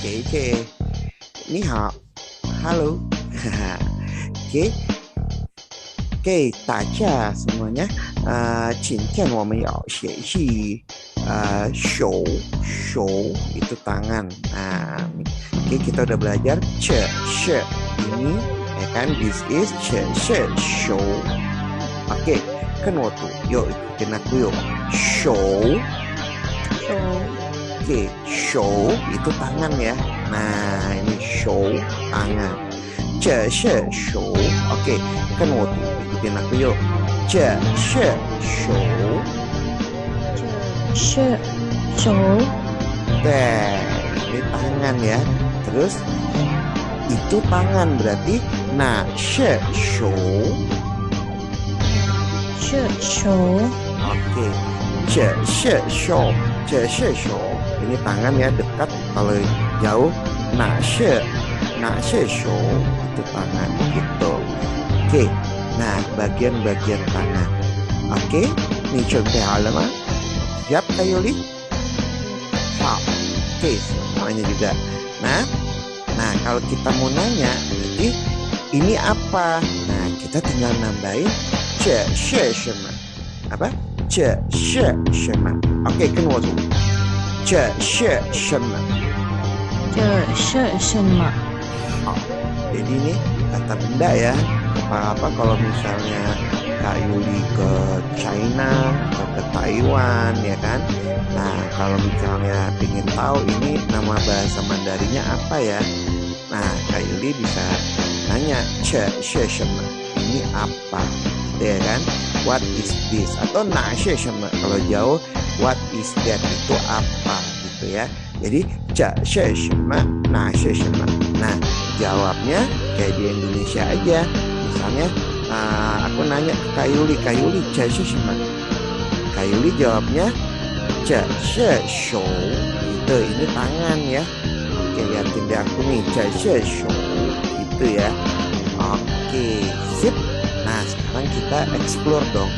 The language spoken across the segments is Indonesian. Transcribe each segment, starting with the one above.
Oke, ni hao, halo. Oke, oke, 大家 semuanya. 今天我们要学习手 itu tangan. Oke, kita udah belajar she ini, ya kan? This is she show. Oke, kan waktu. Yuk ikutin aku yuk. Show. Oke, show itu tangan ya. Nah, ini show tangan. She show. Oke, kan waktu. Ikutin aku yuk. She show. She show. Ini tangan ya. Terus itu tangan berarti she show. She show. Oke. She show. Ini tangan ya, dekat. Kalau jauh she show itu tangan gitu. Oke. Nah, bagian-bagian tangan. Oke. Ini contoh halaman. Siap Kak Yuli? Oke, semuanya juga. Nah, kalau kita mau nanya, berarti ini apa? Nah, kita tinggal nambahin she shema. Apa? She shema. Oke, kan waktu. She shema. She shema. Jadi ini kata benda ya. Apa kalau misalnya Kak Yuli ke China atau ke Taiwan ya kan. Nah, kalau misalnya ingin tahu ini nama bahasa Mandarinnya apa ya. Nah, Kak Yuli bisa nanya she shema. Ini apa? Gitu ya kan? What is this? Atau she shema. Kalau jauh, what is that? Itu apa? Gitu ya. Jadi she shema, she shema. Nah, jawabnya kayak di Indonesia aja. Misalnya aku nanya ke Kak Yuli she shema. Kak Yuli jawabnya she show. Itu ini tangan ya. Oke, lihatin deh aku nih she show. Itu ya. Oke, sip. Nah, sekarang kita explore dong.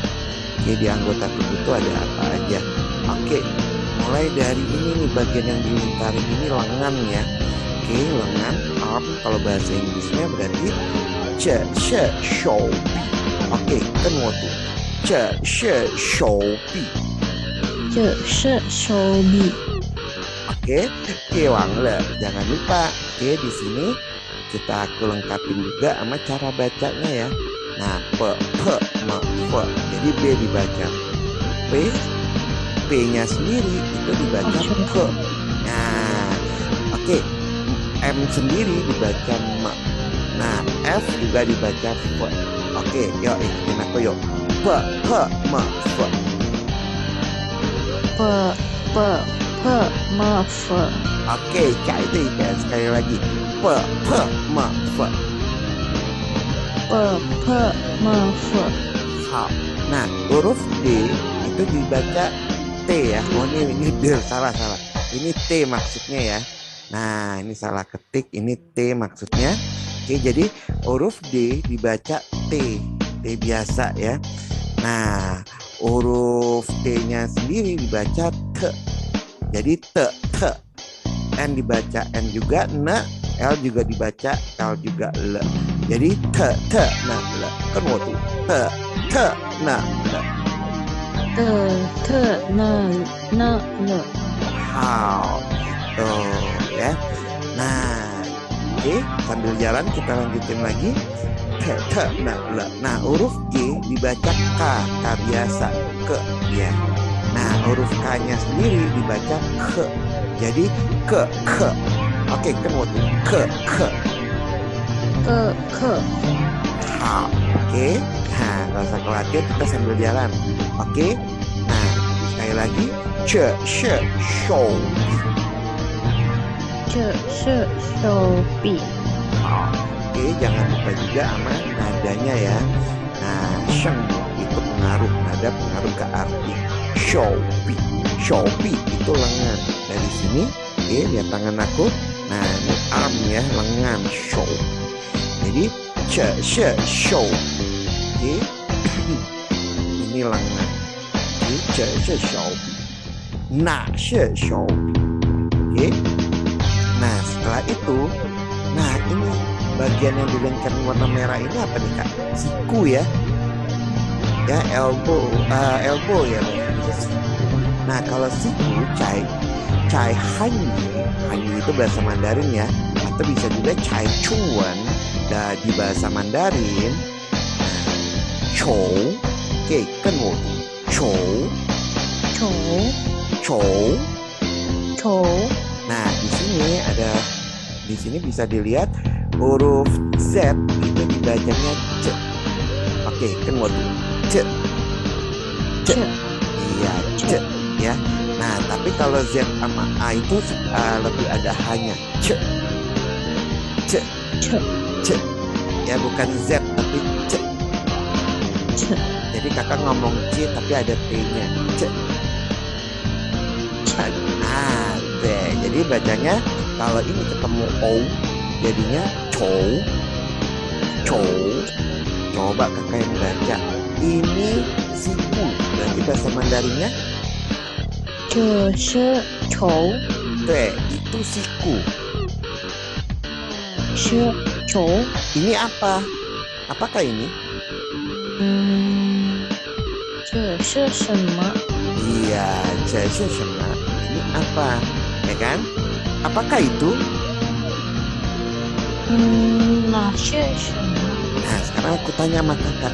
Oke, di anggota tubuh itu ada apa aja. Oke, mulai dari ini nih, bagian yang dilingkarin ini lengan ya. Oke, lengan, arm. Kalau bahasa Inggrisnya berarti she show. Oke, kan waktu she show. She show. Oke, Wang Le. Jangan lupa, oke, di sini kita aku lengkapin juga sama cara bacanya ya. Nah, p. Jadi B dibaca P-nya sendiri itu dibaca p. Nah, oke. M sendiri dibaca m. Nah, F juga dibaca f. Oke, yuk ikutin aku yuk. P, m, f. M, f. Oke, cak itu ya. Sekali lagi. P, m, f. M, f. Nah, huruf D itu dibaca T ya. Oh, ini salah. Ini T maksudnya ya. Nah, ini salah ketik. Ini T maksudnya. Oke, jadi huruf D dibaca T biasa ya. Nah, huruf T-nya sendiri dibaca T. Jadi T. N dibaca N juga, N. L juga dibaca L juga L. Jadi T, L. Kan waktu T, L. L. Tuh ya. Nah, oke, sambil jalan kita lanjutin lagi. T, L. Nah, huruf G dibaca K biasa, ke ya. Nah, huruf K-nya sendiri dibaca ke. Jadi ke. Oke, kan waktu ke. Oke. Nah, gak usah khawatir, kita sambil jalan. Oke. Nah, sekali lagi she show. She show. Oke, jangan lupa juga sama nadanya ya. Nah, sheng itu nada pengaruh ke arti. Show itu lengan. Dari sini, oke, lihat tangan aku. Nah, ini arm ya, lengan, show. Jadi she show. Oke. Ini lengan. Oke, she show. She show. Oke. Nah, setelah itu, nah ini bagian yang dilengkapi warna merah ini apa nih Kak? Siku ya. Ya, elbow ya bahasa siku. Nah, kalau siku, cai hanyi, hanyi itu bahasa Mandarin ya, atau bisa juga cai chungwen di bahasa Mandarin. Chou, oke, kan wo, chou, 丑 chou. 丑 Nah, di sini bisa dilihat huruf Z itu dibacanya C. Oke, kan wo, C, C, 这 iya C ya. Nah, tapi kalau Z sama A itu lebih ada hanya C, C, 这 C. Ya bukan Z tapi C. 这 Jadi kakak ngomong C tapi ada T-nya. C. Nah, T. Jadi bacanya kalau ini ketemu O jadinya Chou. Chou. Coba kakak yang baca. Ini siku. Berarti bahasa Mandarinnya 这是丑 T. Itu siku. 是丑 Ini apa? Apakah ini? 这是什么 Iya, jadi sama. Ini apa? Ya kan? Apakah itu? 那是什么 Nah, sekarang aku tanya sama kakak.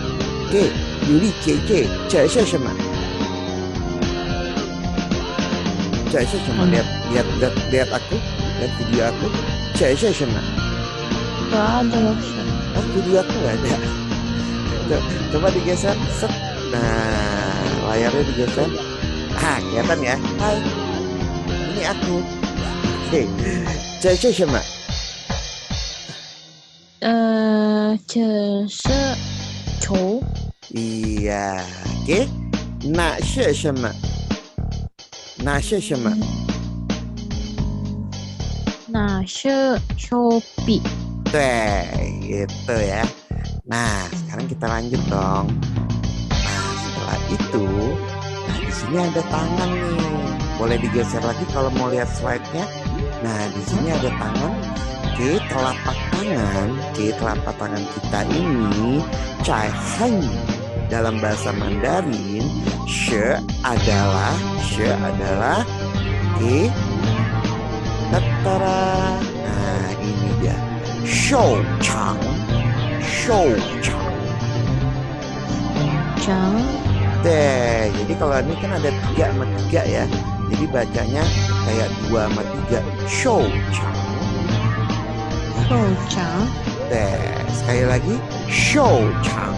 Oke, Yuli, Cece, ce什么? Ce什么? Lihat aku, lihat video aku. Ce什么? 不ada什么 Oh, video aku nggak ada. Coba digeser, set. Nah, layarnya digeser. Ah, kelihatan ya. Hai, ini aku. Oke, ce什么? 这是丑 Iya, oke. Na是什么? Na是什么? 那是手笔 Tuh, gitu ya. Nah, sekarang kita lanjut dong. Nah, setelah itu, nah di sini ada tangan nih. Boleh digeser lagi kalau mau lihat slide-nya. Nah, di sini ada tangan. Oke, telapak tangan kita ini cai hanyi. Dalam bahasa Mandarin, she adalah oke. Tatara. Nah, ini dia. Shou chang. 长 Deh, jadi kalau ini kan ada 3 sama 3 ya. Jadi bacanya kayak 2 sama 3. Shou chang. 手长 Deh, sekali lagi. Shou chang.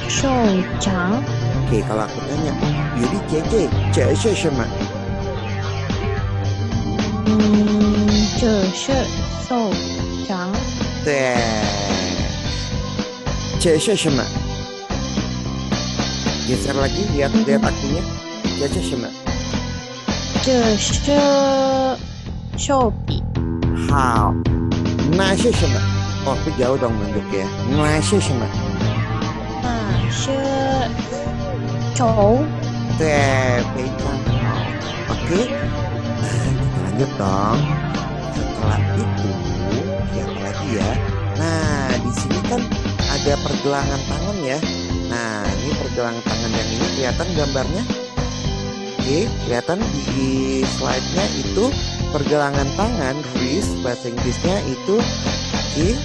手长 Oke, kalau aku tanya, Yuli Cece, ce是什么? 这是手长 Deh. Ce是什么? Geser lagi, lihat akunya. Ce是什么? 这是手笔 Hao. Na是什么? Oh, aku jauh dong nunjuk ya. Na是什么? 那是手 Teh, pecah. Oke. Nah, kita lanjut dong. Setelah itu, lihat lagi ya. Nah, di sini kan ada pergelangan tangan ya. Nah, ini pergelangan tangan yang ini kelihatan gambarnya. Oke, kelihatan di slide-nya itu pergelangan tangan, wrist, bahasa Inggrisnya itu, oke,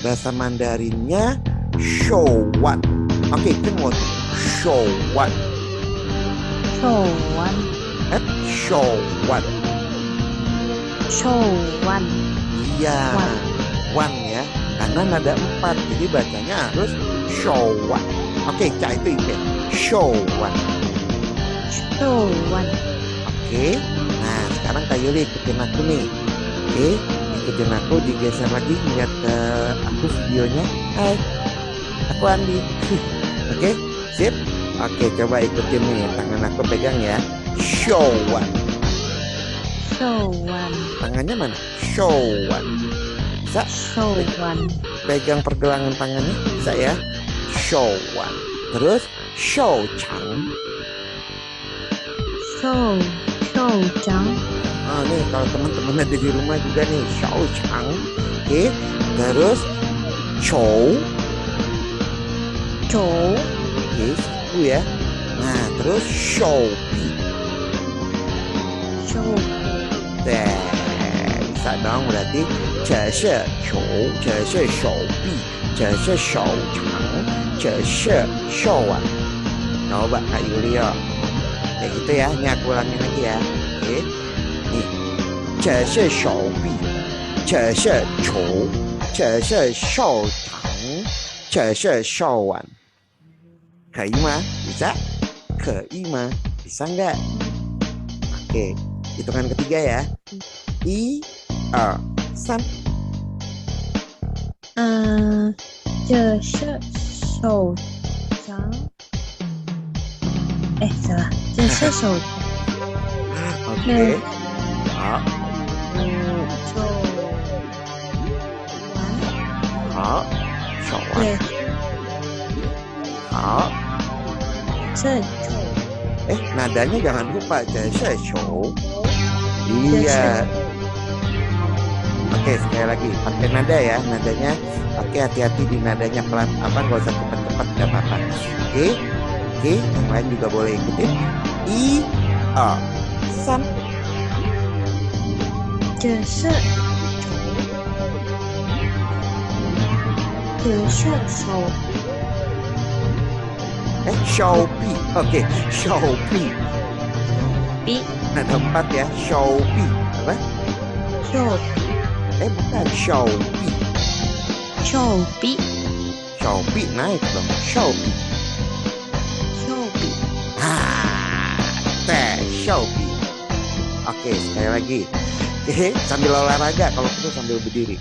bahasa Mandarinnya shouwan. Oke, kan shouwan. 手腕 Shouwan. 手腕 Iya, Wan. wan ya. Karena nada 4, jadi bacanya harus shouwan. Oke, ca itu IP. Shouwan. 手腕 Oke. Nah, sekarang Kak Yuli ikutin aku nih. Oke, ikutin aku, digeser lagi lihat ke aku videonya. Hai, aku Andi. Oke, sip. Oke, coba ikutin nih. Tangan aku pegang ya. Shouwan. 手腕 Tangannya mana? Shouwan. Bisa 手腕 pegang pergelangan tangannya? Bisa ya? Shouwan. Terus shou chang. 手 Shouchang. Nih kalau teman-teman ada di rumah juga nih, Shouchang. Oke, terus Chou. Chou. Oke, satu ya. Nah, terus Shopee. Shou. Bisa dong berarti 这是球，这是手臂，这是手长，这是手腕. Coba Kak Yulio. Kayak gitu ya. Ini aku ulangin lagi ya. Oke. Nih. 这是手臂，这是球，这是手长，这是手腕. 可以吗? Bisa? 可以吗? Bisa nggak? Oke. Hitungan ketiga ya. 1, 2, 3. 这是手掌。salah. 这是手掌。Oke. 好，手腕。好，手腕。对。好。这手。Nadanya jangan lupa. 这是球. Iya. Oke, sekali lagi pakai nada ya, nadanya pakai hati-hati di nadanya, pelan, nggak usah cepat-cepat, nggak apa-apa. Oke, yang lain juga boleh ikutin. 1, 2, 3. 这是手。Shopee. Oke, Shopee. Ada 4 ya, Shopee. Apa? Bukan, Shopee. Shopee naik dong, Shopee. Shopee. Oke, sekali lagi. Oke, sambil olahraga, kalau perlu sambil berdiri.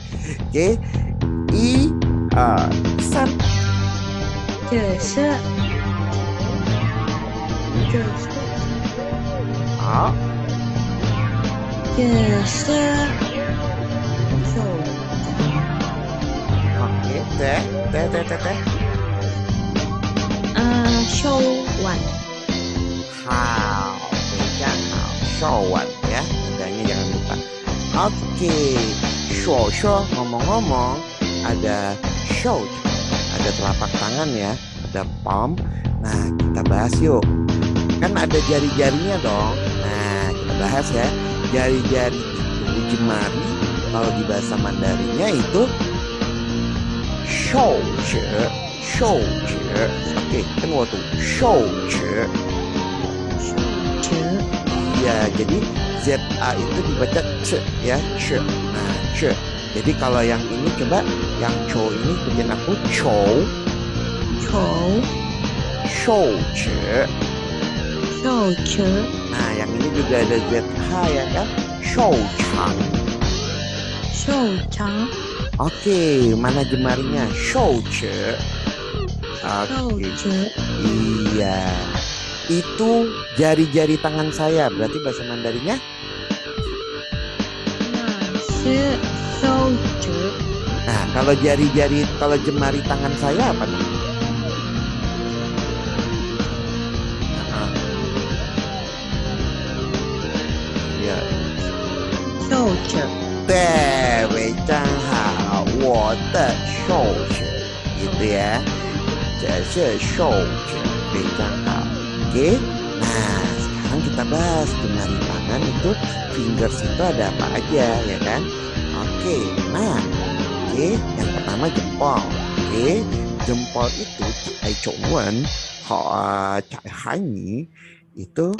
Oke. 1, 2, 3. 好。这是手。Oke, teh. 手腕。好，非常好，手腕ya, nadanya jangan lupa. Oke, shou ngomong-ngomong ada shou, ada telapak tangan ya, ada palm. Nah, kita bahas yuk. Kan ada jari-jarinya dong. Nah, kita bahas ya. Jari-jari itu jemari, kalau di bahasa Mandarinnya itu shou zhe. Oke, kan waktu shou zhe. Iya, jadi ZA itu dibaca C ya, C. Nah, C. Jadi kalau yang ini coba, yang Chou ini ikutin aku, Chou. Shou zhe. Nah, yang ini juga ada ZH ya kan, Shou chang. Oke, mana jemarinya? Shou zhe. Oke. Iya. Itu jari-jari tangan saya, berarti bahasa Mandarinnya? Nah, kalau jemari tangan saya apa nih? Ya. 对，非常好，我的手指 gitu ya. 这是手指，非常好. Oke, nah sekarang kita bahas jemari tangan itu, fingers itu ada apa aja ya kan? Oke, nah, yang pertama jempol. Jempol itu ai chongwen họ chạy hanyi itu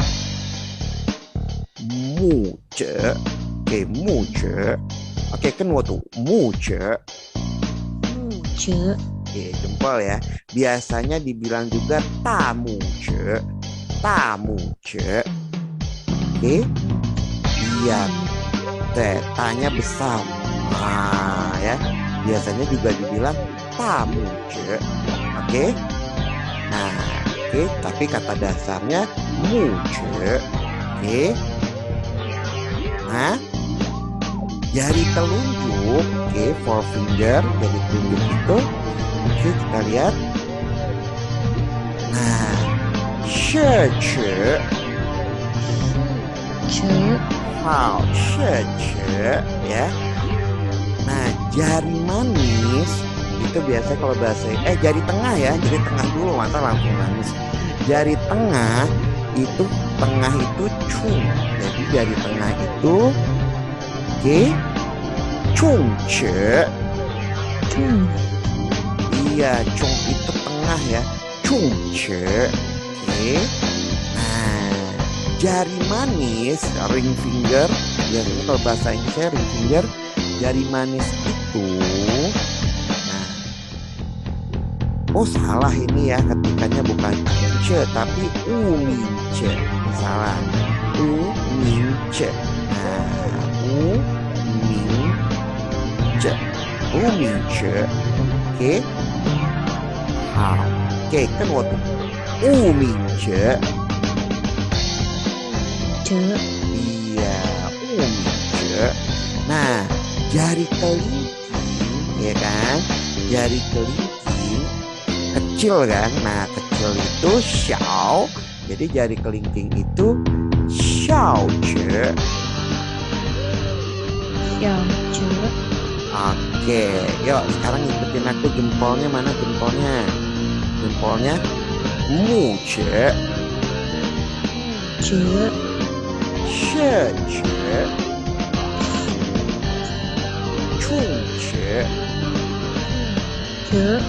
mu zhe. Mu zhe. Oke, kan waktu mu zhe. Jempol ya. Biasanya dibilang juga tamu zhe. Iya, tanya besar. Nah, ya. Biasanya juga dibilang tamu zhe. Oke. Nah, tapi kata dasarnya mu zhe. Nah, jari telunjuk, forefinger, jari telunjuk itu, kita lihat. Nah, 食指 chữ Hao she che ya. Nah, jari manis itu biasa kalau bahasa jari tengah ya, jari tengah dulu masa langsung manis. Jari tengah itu chung. Jadi jari tengah itu chung che. chung Iya, chung itu tengah ya. Chung che. Oke. Nah, jari manis, ring finger, biasanya kalau bahasa Inggrisnya ring finger, jari manis itu. Nah, oh salah ini ya, ketikanya bukan ce tapi min ce. Salah. Min ce. Nah, min ce. min ce. Oke. Hao. Oke, kan waktu min ce. chữ Iya, ce. Nah, jari kelingking, ya kan? Jari kelingking kecil kan? Nah, kecil itu xiao. Jadi jari kelingking itu xiao ce. xiao chữ Oke, yuk sekarang ikutin aku, jempolnya mana jempolnya? Jempolnya mu ce, chữ she ce, chung ce, chữ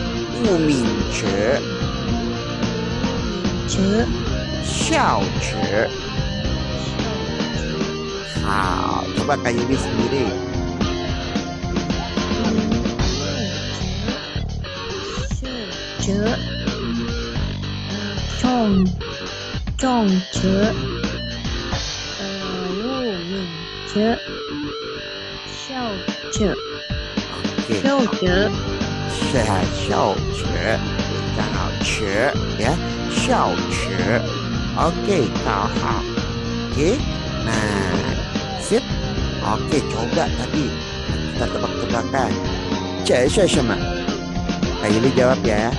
min ce, chữ xiao ce. Hao, coba Kak Yuli sendiri. chữ chung chung chữ wu min chữ xiao chữ Oke, xiao chữ xiao ce, hao ce ya, xiao ce. Oke, kau hao. Oke, nah, sip. Oke, coba tadi kita tebak-tebakan. Ce是什么? Kak Yuli jawab ya.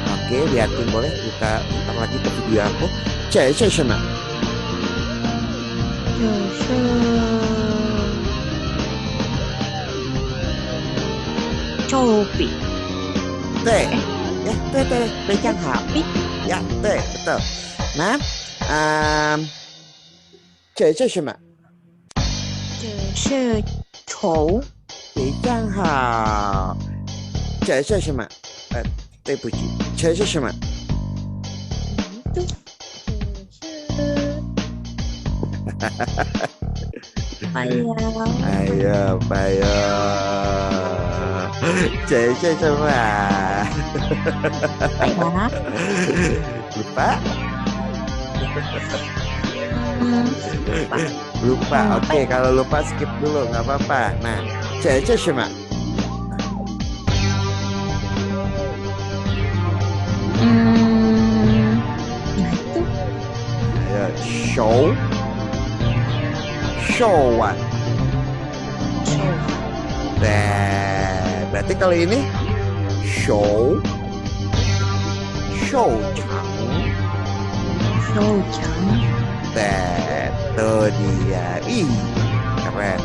Oke, liatin boleh kita putar lagi ke video aku. Ce是什么? 就是皱笔对，ya, 对对，非常好。Ya, 对，betul. Nah, ce是什么? 这是虫非常好。这是什么？对不起，这是什么？这是哎呀哎呀，白呀，这是什么啊？哎呀 Lupa? Lupa. Oke, kalau lupa skip dulu, nggak apa-apa. Nah, ce是什么？哪一个 Ayo, 手，手腕。手 Nah, berarti kalau ini show, show长，手长 nah, itu dia, ih, keren.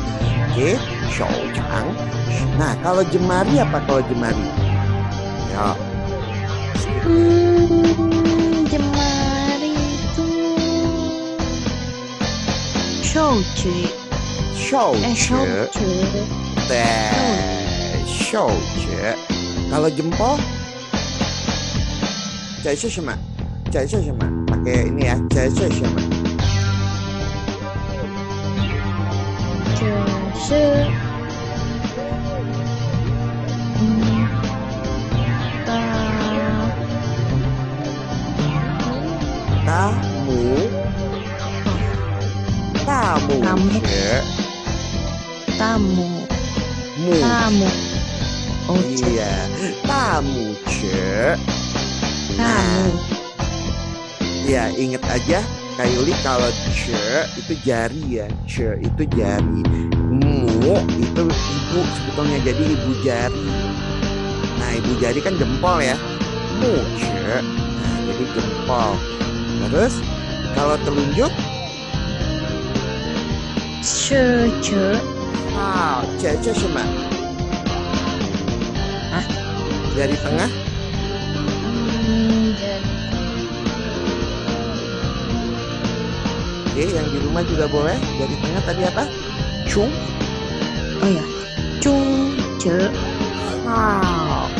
Oke, show长. Nah, kalau jemari apa kalau jemari? Ya, jemari itu 手指 show 手指 show kalau jempol, 这是什么？这是什么？ Pakai ini ya, 这是什么？这是大拇指，大拇拇大拇哦 iya, 大拇指。大拇 Ya, ingat aja Kak Yuli, kalau ce itu jari ya, ce itu jari, mu itu ibu sebetulnya, jadi ibu jari. Nah, ibu jari kan jempol ya, mu ce, nah jadi jempol. Terus kalau telunjuk 是者好，这什么？啊， Jari tengah. jadi Oke, yang di rumah juga boleh. Jari tengah tadi apa? Chung. oh ya, 中者 Wow.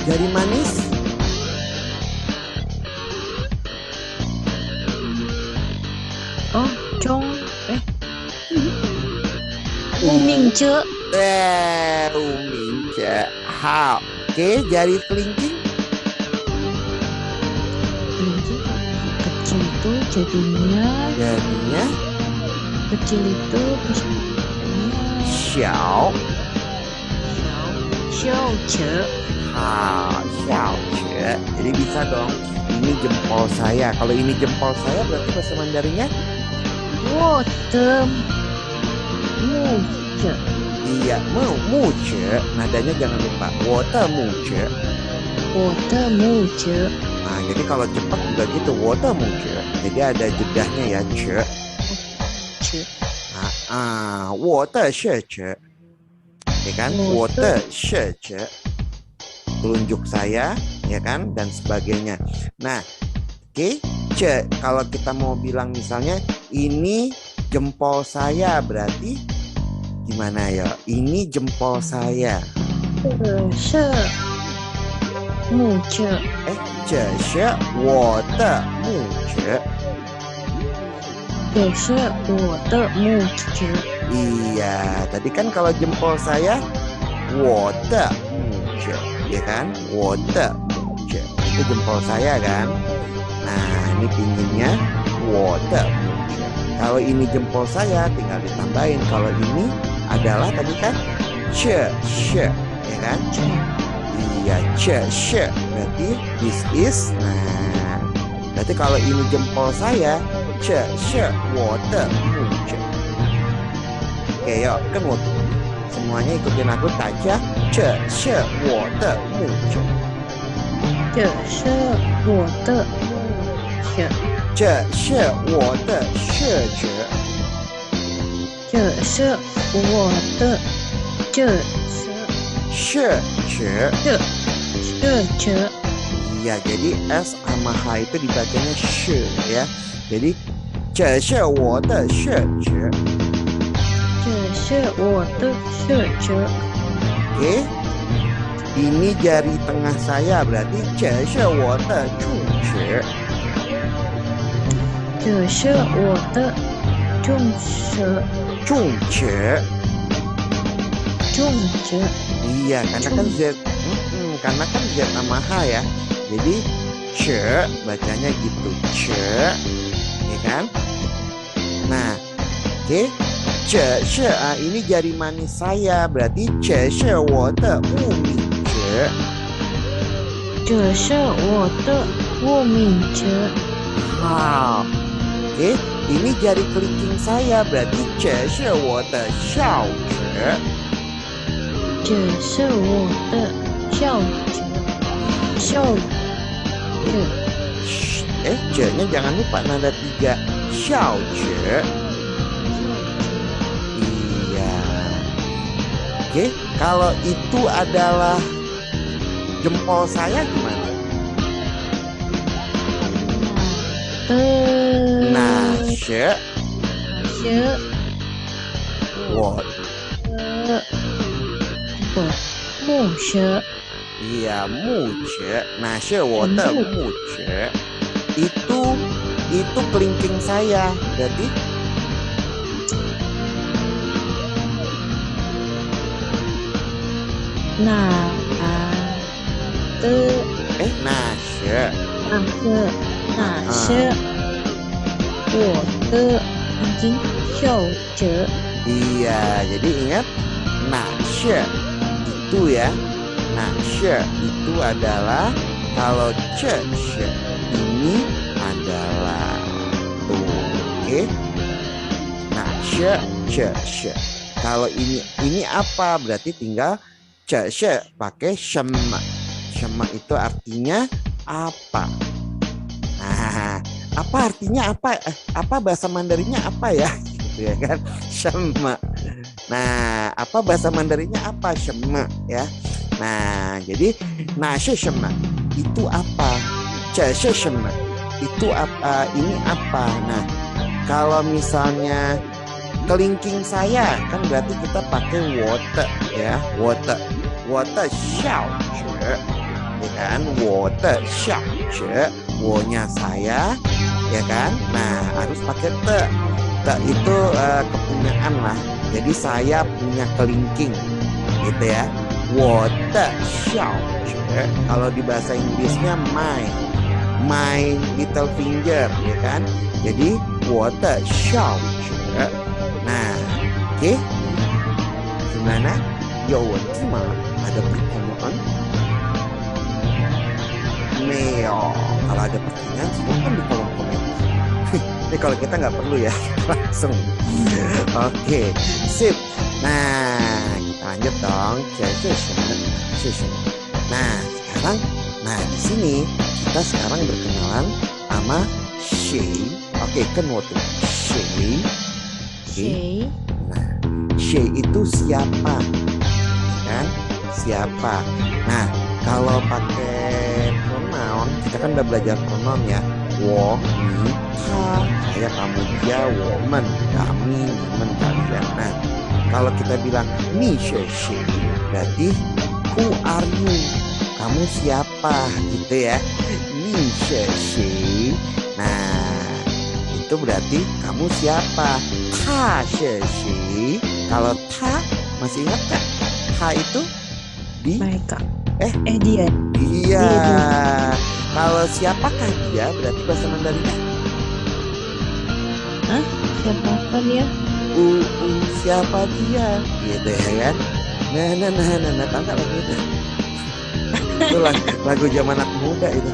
Jari manis. oh 中 无名者 Umingce. Hao. Oke, jari kelingking. kelingking kecil itu jadinya Jadinya kecil itu bisa xiao. xiao者 Hao, xiao ce. Jadi bisa dong. Ini jempol saya. Kalau ini jempol saya berarti bahasa Mandarinnya 我的木者 iya, mu ce. Nadanya jangan lupa. Wote mu ce. 我的木者 Nah, jadi kalau cepat juga gitu. Wote mu ce. Jadi ada jedahnya ya, ce. 者 Wote she ce. Ya kan? Wote she ce. Telunjuk saya, ya kan? Dan sebagainya. Nah, oke, ce. Kalau kita mau bilang misalnya ini jempol saya berarti gimana ya? Ini jempol saya. 是木者 Ce she wote mu ce. 也是我的木者 Iya, tadi kan kalau jempol saya wote mu ce, ya kan? Wote mu ce. Itu jempol saya kan? Nah, ini pinggirnya wote mu ce. Kalau ini jempol saya tinggal ditambahin. Kalau ini adalah tadi kan ce she, ya kan? Iya, ce she. Berarti this is. Nah, berarti kalau ini jempol saya, ce she wote mu ce. Oke, yuk, kan wote. Semuanya ikutin aku taja. Ce she wote mu ce. 这是我的木者 Ce she wote she ce. 这是我的这是 She ce. 这 Iya, jadi S sama H itu dibacanya she ya. Jadi ce she wote she ce. 这是我的是者 Oke. Ini jari tengah saya berarti ce she wote chung ce. 这是我的重舌 Chung ce. 重者 Iya, karena kan Z. Karena kan Z sama H ya. Jadi ce bacanya gitu. Ce. Ya kan? Nah, oke. Ce she ini jari manis saya berarti ce she wote mu mi ce. 这是我的无名者 Hao. Oke, ini jari kelingking saya berarti ce she wote xiao ce. 这是我的笑者笑者 Ce-nya jangan lupa nada 3. Xiao ce. Iya. Oke, kalau itu adalah jempol saya gimana? 的 Nah, she, 是 wo. 我木蛇 Iya, mu ce. Nah, she wote mu ce. Itu kelingking saya. Berarti那的 nah, she. 那是我的已经笑者 Iya, jadi ingat nashe itu ya. Nashe itu adalah kalau ce ini adalah tuh, oke. Nashe ce. Kalau ini apa? Berarti tinggal ce pakai shema. Shema itu artinya apa? Nah, apa artinya apa? Apa bahasa Mandarinnya apa ya? gitu ya kan. Shema. Nah, apa bahasa Mandarinnya apa? Shema ya. Nah, jadi shema itu apa? Shema itu apa? Ini apa? Nah, kalau misalnya kelingking saya kan berarti kita pakai water ya, water xiao zhe, ya kan, water xiao zhe, wo-nya saya, ya kan. Nah, harus pakai te itu kepunyaan lah. Jadi saya punya kelingking, gitu ya. Water xiao zhe. Kalau di bahasa Inggrisnya my little finger, ya kan. Jadi water xiao zhe. Nah, oke. Gimana? Yawantima, ada pertanyaan? Neo, kalau ada pertanyaan silakan di kolom komentar. Ini kalau kita nggak perlu ya, langsung. Oke, sip. Nah, kita lanjut dong. Nah, sekarang, di sini kita sekarang berkenalan sama she. Oke, kan waktu she.谁？ Nah, she itu siapa, kan? Siapa. Nah, kalau pakai pronoun, kita kan udah belajar pronoun ya. Wo, ni, ta, saya, kamu, dia, woman, kami, teman, kalian. Nah, kalau kita bilang ni she, berarti who are you? Kamu siapa, gitu ya. Ni she. Nah, itu berarti kamu siapa. Ta she. Kalau ta masih ingat kan? Ta itu di Mereka. Iya. Dia. Dia. Kalau siapakah dia berarti bahasa Mandarinnya Hah? Siapakah dia? siapa dia gitu ya kan. Nah, tahu nggak lagu itu? Itu lagu zaman anak muda itu.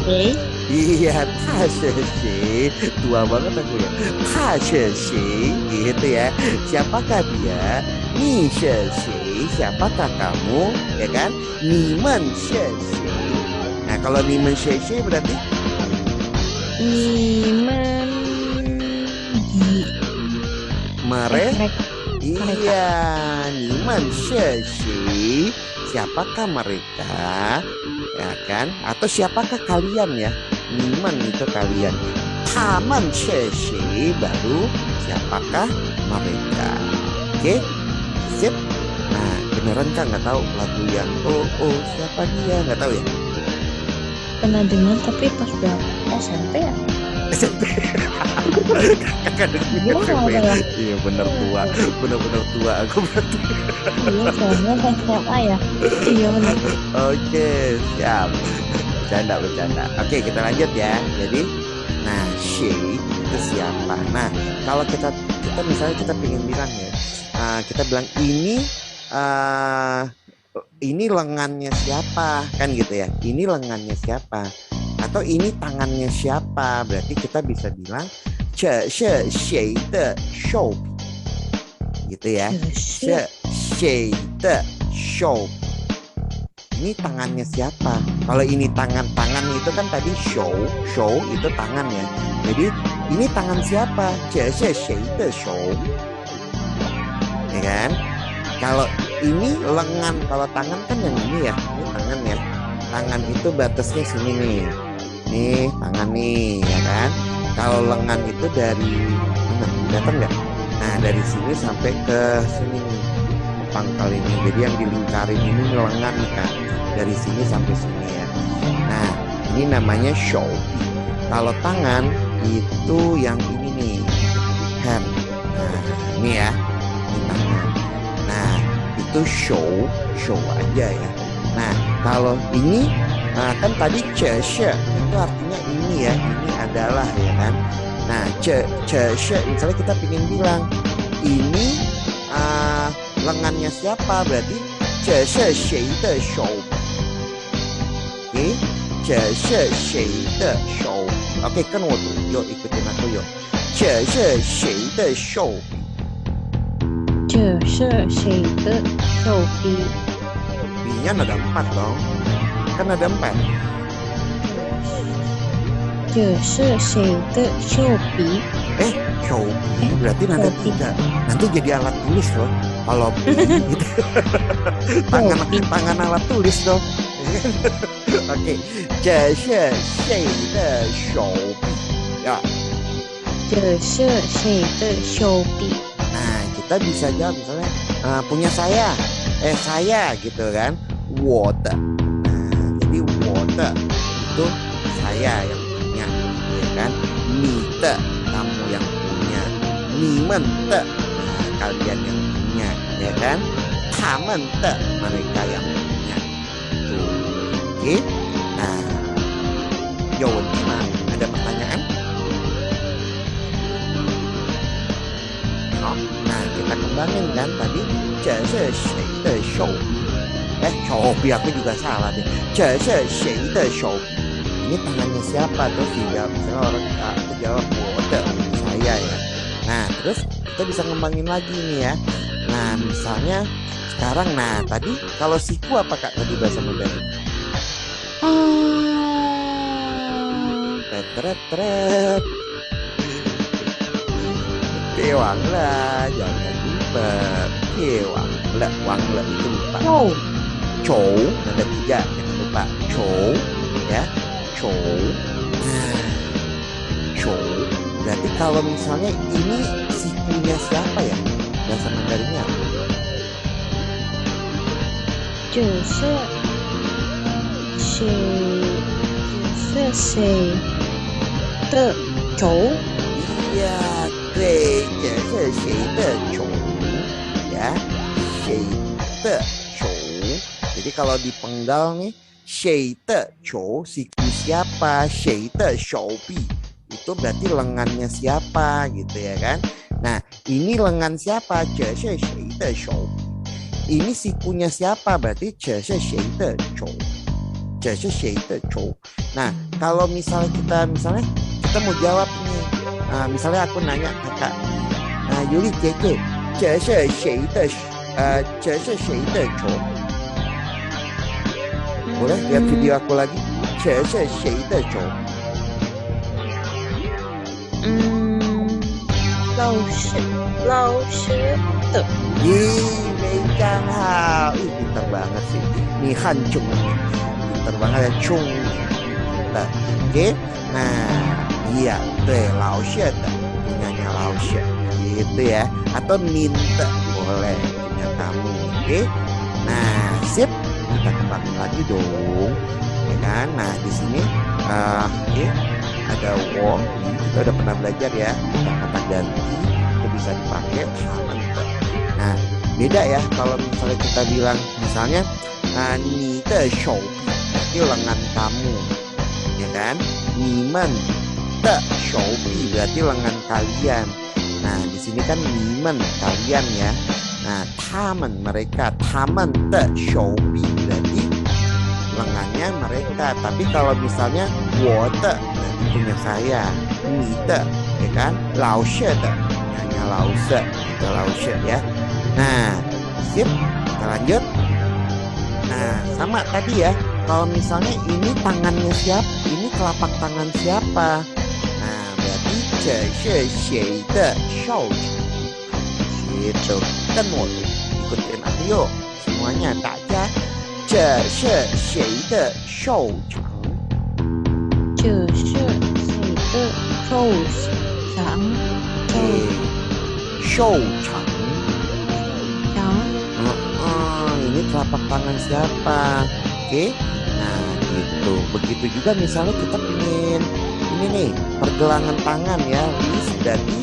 谁？ Iya, Tasheshi. Tua banget aku ya. Tasheshi, gitu ya. Siapakah dia? Ni sheshi, siapakah kamu? Ya kan? Nimen sheshi. Nah, kalau nimen sheshi berarti 你们 mereka. mereka. Iya, nimen sheshi. Siapakah mereka? Ya kan? Atau siapakah kalian ya? Nimen itu kalian. Taman sheshi baru siapakah mereka? Oke, sip. Nah, beneran kan nggak tahu lagu yang siapa dia nggak tahu ya? Pernah dengar tapi pas udah SMP ya? SMP. Kakak dengar SMP. Iya bener tua, bener-bener tua aku berarti. Iya, soalnya SMA ya. Iya benar. Oke, siap. Bercanda. Oke, kita lanjut ya. Jadi, nah, she itu siapa? Nah, kalau kita misalnya kita pengen bilang ya, kita bilang ini lengannya siapa, kan gitu ya? Ini lengannya siapa? Atau ini tangannya siapa? Berarti kita bisa bilang, 这是谁的手？ gitu ya. 是谁的手？ Ini tangannya siapa? Kalau ini tangan itu kan tadi show itu tangan ya. Jadi ini tangan siapa? 这是谁的手？ Ya kan? Kalau ini lengan, kalau tangan kan yang ini ya. Ini tangan ya. Tangan itu batasnya sini nih. Nih tangan nih, ya kan? Kalau lengan itu dari mana? Kelihatan nggak? Nah, dari sini sampai ke sini nih. Pangkal ini. Jadi yang dilingkarin ini lengan nih kan. Dari sini sampai sini ya. Nah, ini namanya show. Kalau tangan itu yang ini nih, hand. Nah, ini ya, ini tangan. Nah, itu show aja ya. Nah, kalau ini, kan tadi 这是 itu artinya ini ya, ini adalah ya kan. Nah, 这是 misalnya kita ingin bilang ini lengannya siapa, berarti 这是谁的手? Oke, 这是谁的手? Oke, kan waktu yuk ikutin aku yuk. 这是谁的手? 这是谁的手臂? B-nya ada 4 dong. Kan ada 4. 这这是谁的手笔？ Shopee berarti nada Shopee. 3. Nanti jadi alat tulis loh. Kalau pi gitu. tangan alat tulis dong. Oke. 这是谁的手笔? Ya. 这是谁的手笔？ Nah, kita bisa jawab misalnya punya saya gitu kan. 我的. Nah, jadi 我的 itu saya yang punya gitu ya kan. 你的 kamu yang punya. 你们的 nah, kalian yang punya ya kan. 他们的 mereka yang punya. Tuh. Oke. Nah, 有问题吗? Ada pertanyaan? Nah, kita kembangin kan tadi 这是谁的手笔? Shopee aku juga salah deh. 这是谁的手笔? Ini tangannya siapa? Terus dijawab misalnya orang jawab 我的 saya ya. Nah, terus kita bisa ngembangin lagi nih ya. Nah, misalnya sekarang tadi kalau siku apa Kak tadi bahasa Mandarin? Tret. Kewang lah, jangan lupa. Kewang le itu lupa. Chou, nada 3, jangan lupa. Chou, ya. Chou. Nah, chou. Berarti kalau misalnya ini sikunya siapa ya? Bahasa Mandarinnya apa? 这是谁的手？ Iya, 对，这是谁的手 ya? 谁的手. Jadi kalau dipenggal nih, 谁的手 siku siapa, 谁的手臂 itu berarti lengannya siapa gitu ya kan. Nah, ini lengan siapa? 这是谁的手. Ini sikunya siapa? Berarti 这是谁的手. 这是谁的手. Nah, kalau misalnya kita mau jawab nih. Misalnya aku nanya kakak, Yuli Jeke, 这是谁的手? Boleh lihat video aku lagi? 这是谁的手? 老师的。 没讲好. Pintar banget sih. Nih Han Chung. Pintar banget ya Chung. Pintar. Oke. Nah, iya, 对，老师的 punyanya 老师 gitu ya. Atau minta boleh punya kamu. Oke. Nah, sip. Kita kembangin lagi dong. Ya kan? Nah, di sini oke, ada wo. Kita udah pernah belajar ya. Kata ganti itu bisa dipakai sama. Nah, beda ya kalau misalnya kita bilang misalnya 你的手臂 berarti lengan kamu. Ya kan? 你们的手臂 berarti lengan kalian. Nah, di sini kan 你们 kalian ya. Nah, 他们 mereka, 他们的手臂 berarti lengannya mereka. Tapi kalau misalnya 我的 berarti punya saya, 你的 ya kan? 老师的 punyanya 老师, itu 老师ya. Nah, sip, kita lanjut. Nah, sama tadi ya. Kalau misalnya ini tangannya siapa? Ini telapak tangan siapa? Nah, berarti 这是谁的手? Gitu. Kan mau ikutin aku yuk. Semuanya daja. 这是谁的手掌? 这是谁的手掌？手掌. Ini telapak tangan siapa? Oke. Nah, gitu. Begitu juga misalnya kita pingin ini nih, pergelangan tangan ya. Ini berarti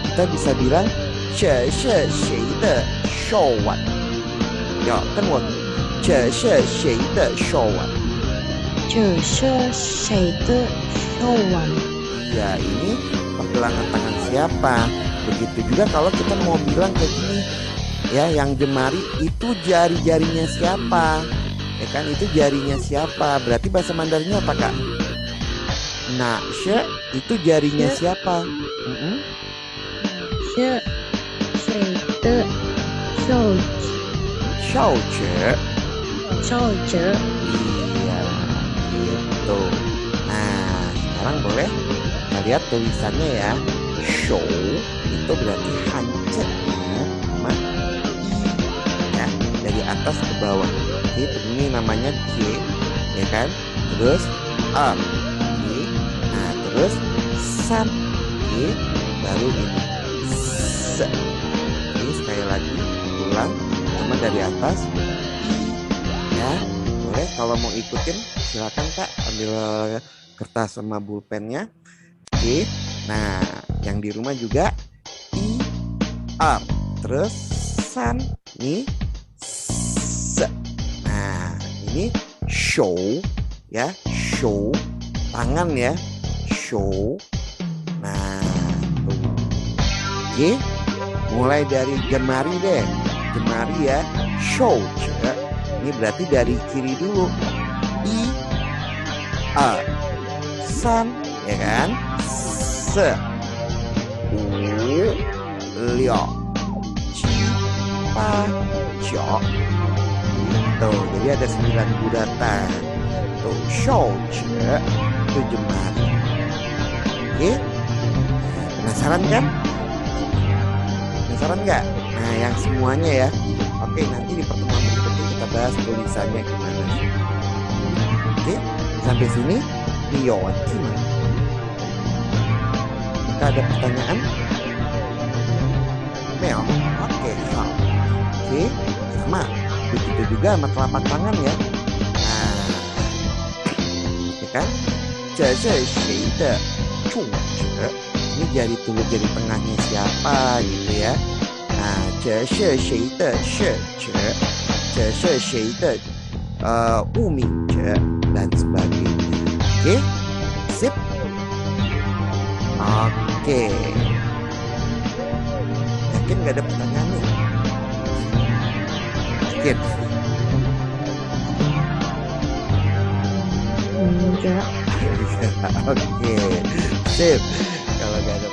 kita bisa bilang 这是谁的手腕? Ya, kan wo. 这是谁的手腕? 这是谁的手腕？ Ya, ini pergelangan tangan siapa? Begitu juga kalau kita mau bilang kayak gini. Ya, yang jemari itu jari-jarinya siapa? Ya kan, itu jarinya siapa? Berarti bahasa Mandarinnya apa, Kak? Nah, itu jarinya siapa? 是谁的手指？ Iya, gitu. Nah, sekarang boleh kita lihat tulisannya ya. Shou itu berarti hancur sama ya, dari atas ke bawah. Oke, ini namanya J, ya kan? Terus A, J, nah terus san, J, baru ini se. Oke, sekali lagi ulang, sama dari atas ya. Boleh kalau mau ikutin silakan Kak, ambil kertas sama pulpennya. Oke, nah yang di rumah juga I, R, terus san, ni, se. Nah ini show ya, show tangan ya, show. Nah tuh. Oke, mulai dari jemari deh, jemari ya, show. Ini berarti dari kiri dulu, I, A, san, ya kan, se, u, liao, qi, pa, jiao. Gitu. Jadi ada 9 bulatan. Tuh, show, itu jemari. Oke, penasaran kan? Penasaran nggak? Nah, yang semuanya ya. Oke, nanti di pertemuan berikutnya kita bahas tulisannya gimana. Oke, sampai sini Rio gimana? Kita ada pertanyaan? Mel, oke, hal. Oke, sama. Begitu juga sama telapak tangan ya. Nah, ya kan? Ini jari telur jari tengahnya siapa gitu ya. Nah, 这是谁的事者，这是谁的物名者 dan sebagainya. Oke, sip. Oke, yakin gak ada pertanyaan nih? Yakin? Enggak. Oke, sip. Kalau gak ada